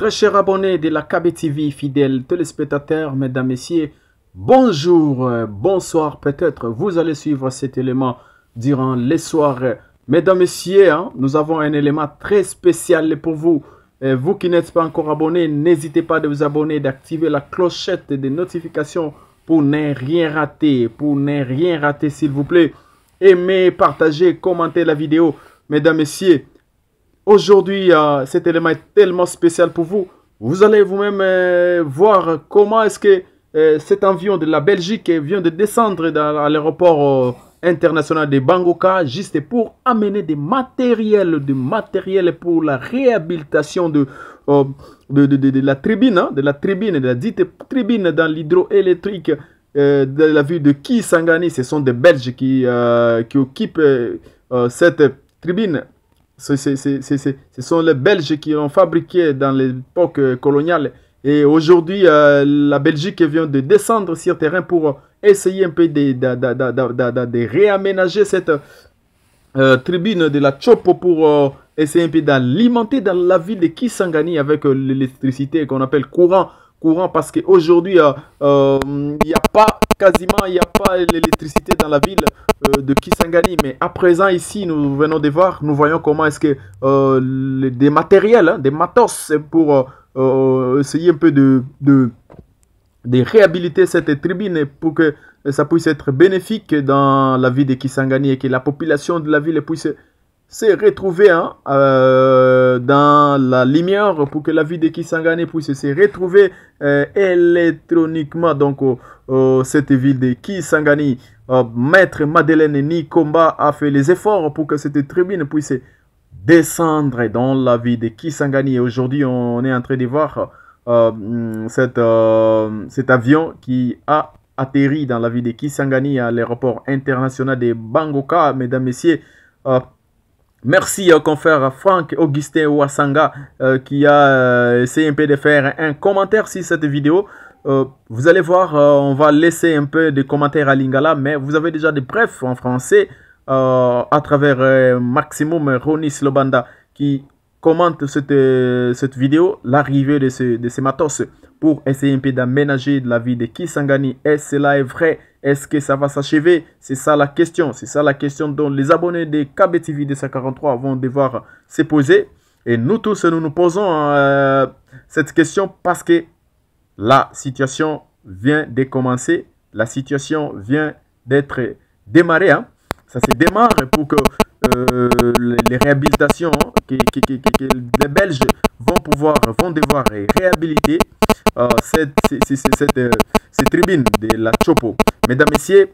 Très chers abonnés de la KB TV, fidèles téléspectateurs, mesdames, messieurs, bonjour, bonsoir peut-être. Vous allez suivre cet élément durant les soirs. Mesdames, messieurs, nous avons un élément très spécial pour vous. Vous qui n'êtes pas encore abonnés, n'hésitez pas de vous abonner, d'activer la clochette des notifications pour ne rien rater. S'il vous plaît. Aimez, partagez, commentez la vidéo. Mesdames, messieurs, aujourd'hui, cet élément est tellement spécial pour vous. Vous allez vous-même voir comment est-ce que cet avion de la Belgique vient de descendre à l'aéroport international de Bangoka, juste pour amener des matériels, pour la réhabilitation de la tribune, de la dite tribune dans l'hydroélectrique de la ville de Kisangani. Ce sont des Belges qui occupent cette tribune. Ce sont les Belges qui l'ont fabriqué dans l'époque coloniale. Et aujourd'hui, la Belgique vient de descendre sur terrain pour essayer un peu de réaménager cette tribune de la Chopo pour essayer un peu d'alimenter dans la ville de Kisangani avec l'électricité qu'on appelle courant parce qu'aujourd'hui, il n'y a pas l'électricité dans la ville de Kisangani. Mais à présent, ici, nous venons de voir, nous voyons comment est-ce que des matériels, des matos pour essayer un peu de réhabiliter cette tribune pour que ça puisse être bénéfique dans la ville de Kisangani et que la population de la ville puisse se retrouver dans la lumière, pour que la ville de Kisangani puisse se retrouver électroniquement. Donc, cette ville de Kisangani, Maître Madeleine Nikomba a fait les efforts pour que cette tribune puisse descendre dans la ville de Kisangani. Et aujourd'hui, on est en train de voir cet avion qui a atterri dans la ville de Kisangani à l'aéroport international de Bangoka. Mesdames, messieurs, merci confrère Franck Augustin Ouassanga qui a essayé un peu de faire un commentaire sur cette vidéo. Vous allez voir, on va laisser un peu de commentaires à Lingala, mais vous avez déjà des brefs en français à travers Maximum Ronis Lobanda qui commente cette vidéo, l'arrivée de ces matos pour essayer un peu d'aménager la vie de Kisangani. Est-ce que cela est vrai? Est-ce que ça va s'achever? C'est ça la question. C'est ça la question dont les abonnés de KBTV 243 vont devoir se poser. Et nous tous, nous nous posons cette question parce que la situation vient de commencer. La situation vient d'être démarrée. Ça se démarre pour que les réhabilitations que les Belges vont devoir réhabiliter cette tribune de la Chopo. Mesdames, messieurs,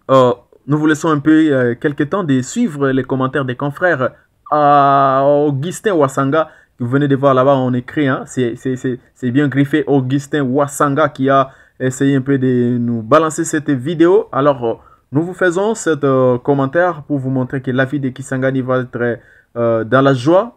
nous vous laissons un peu quelques temps de suivre les commentaires des confrères Augustin Ouassanga que vous venez de voir là-bas en écrit. C'est bien griffé, Augustin Ouassanga qui a essayé un peu de nous balancer cette vidéo. Alors, nous vous faisons ce commentaire pour vous montrer que la vie de Kisangani va être dans la joie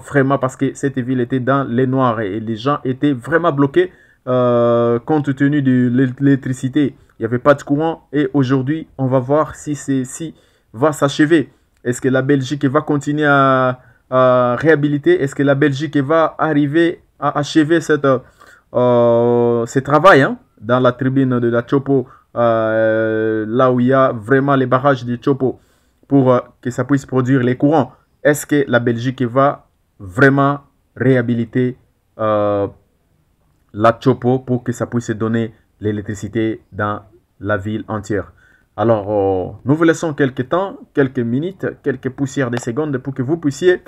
vraiment, parce que cette ville était dans les noirs et les gens étaient vraiment bloqués compte tenu de l'électricité. Il n'y avait pas de courant et aujourd'hui, on va voir si ceci va s'achever. Est-ce que la Belgique va continuer à réhabiliter? Est-ce que la Belgique va arriver à achever ce travail dans la tribune de la Chopo, là où il y a vraiment les barrages de Chopo pour que ça puisse produire les courants? Est-ce que la Belgique va vraiment réhabiliter la Chopo pour que ça puisse donner l'électricité dans la ville entière? Alors, nous vous laissons quelques temps, quelques minutes, quelques poussières de secondes pour que vous puissiez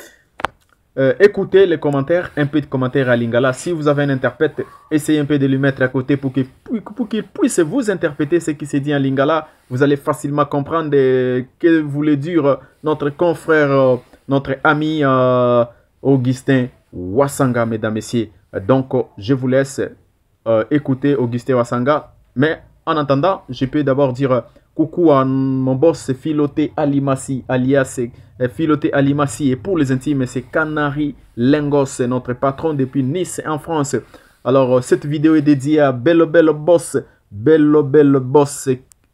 écoutez les commentaires, un peu de commentaires à Lingala. Si vous avez un interprète, essayez un peu de lui mettre à côté pour qu'il puisse vous interpréter ce qui s'est dit en Lingala. Vous allez facilement comprendre que voulait dire notre confrère, notre ami Augustin Ouassanga, mesdames, messieurs. Donc, je vous laisse écouter Augustin Ouassanga. Mais en attendant, je peux d'abord dire coucou à mon boss Filoté Alimassi, alias Filoté Alimassi, et pour les intimes, c'est Canary Lengos, notre patron depuis Nice en France. Alors, cette vidéo est dédiée à Bello Boss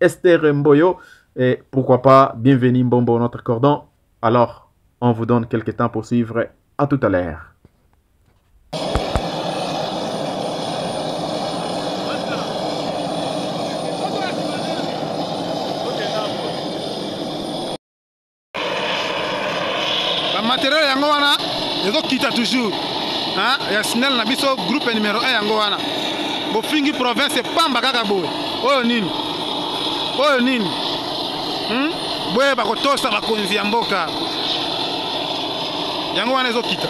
Esther Mboyo, et pourquoi pas, bienvenue Mbombo, notre cordon. Alors, on vous donne quelques temps pour suivre. À tout à l'heure. yango wana ezo kita toujours hein ya SNEL na biso groupe numéro 1 yango wana bofingi province pamba kaka boye oyo nini boye bakotosa bakonzi ya mboka yango wana ezo kita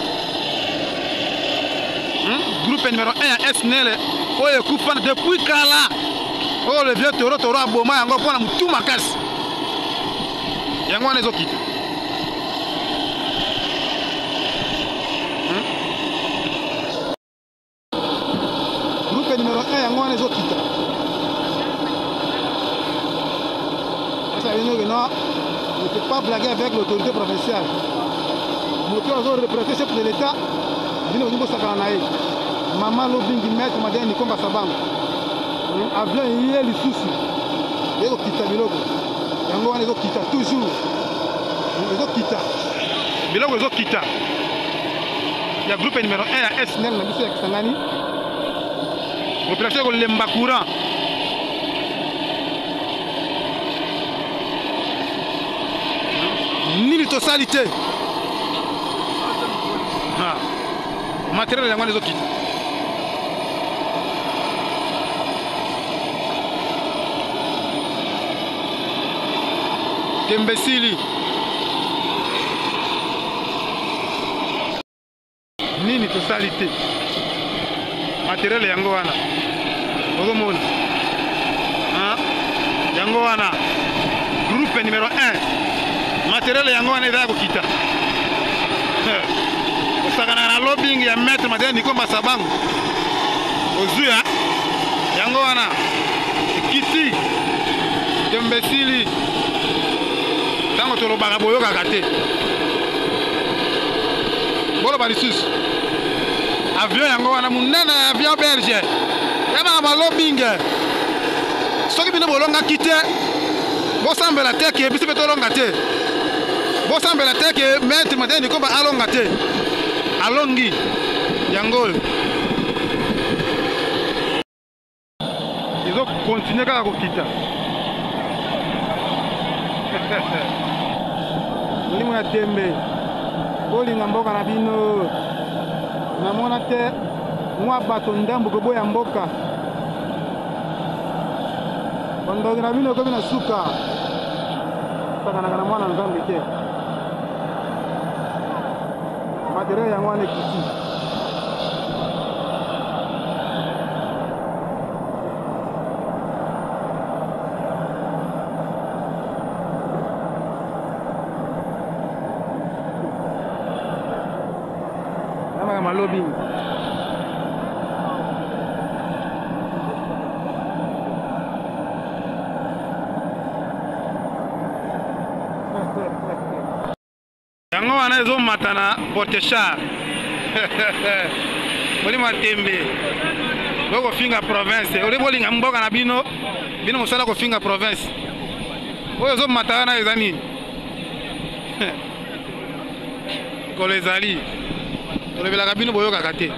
groupe numéro 1 ya SNEL oyo ekufana depuis kala oyo le vieux toro aboma yango mpona mutu makasi yango wana ezo kita groupe numéro 1 yango wana ezo kita non, ne peut pas blaguer avec l'autorité provinciale. Moto azo représenter chef de l'État, bino nimbo sakana ye. Maman lobingi maître madame Nikomba Sabango. Avion yé lisusu. Eko kita biloko. Yango wana ezo kita toujours. Ezo kita. Biloko ezo kita. Ya groupe numéro 1 ya SNEL na biso ya Kisangani. Population ko lemba courant. Nini totalité matériel yango wana ezokita Tembesili nini totalité matériel yango wana ozomona yango wana groupe numéro 1 matériel yango wana eza kokita osakana na lobbying ya maître madame Nikomba Sabango ozuya yango wana ekiti Tembesili ntango tolobaka boyokaka te boloba lisusu avion yango wana monene avion belge yabaka balobbying soki bino bolongaki te bosambela te ke biso mpe tolonga te bosambela te ke maître madame Nikomba alonga te alongi yango oyo ezo continue kaka kokita molimo ya tembe bolinga mboka na bino namona te mwa bato ndambo koboya mboka bandongi na bino ekomi na suka sakanaka na mwana nzambe te matériel yango wana ekiti namaka malobi yango wana ezomata na portechar molimo ya tembe bokofinga province oli bolinga mboka na bino mosala kofinga province oyo ezomata wana eza nini kolo ezali tolobelaka bino boyokaka te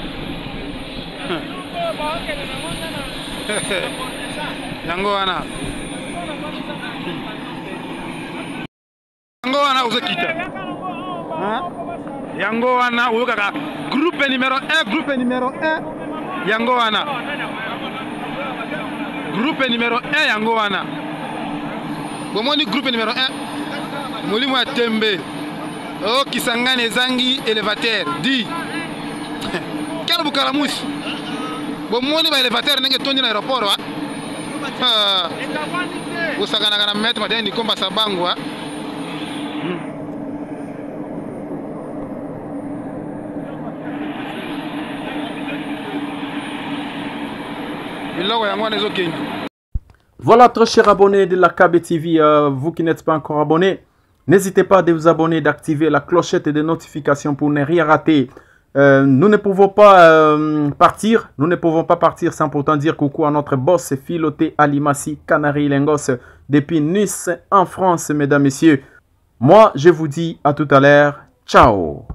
yango wana ozokita yango wana oyokaka groupe numéro 1 yango wana groupe numéro 1 yango wana bomoni groupe numéro 1 molimo ya tembe o Kisangani ezangi élévateur di kala bukalamusi bomoni ba élévateur ndenge tondi na aéroport wa osakanaka na maître madame Nikomba Sabango Voilà, très chers abonnés de la KB TV, vous qui n'êtes pas encore abonnés, n'hésitez pas à vous abonner, d'activer la clochette de notification pour ne rien rater. Nous ne pouvons pas partir sans pourtant dire coucou à notre boss Philoté Alimassi Canary Lengos depuis Nice en France, mesdames, messieurs. Moi, je vous dis à tout à l'heure. Ciao.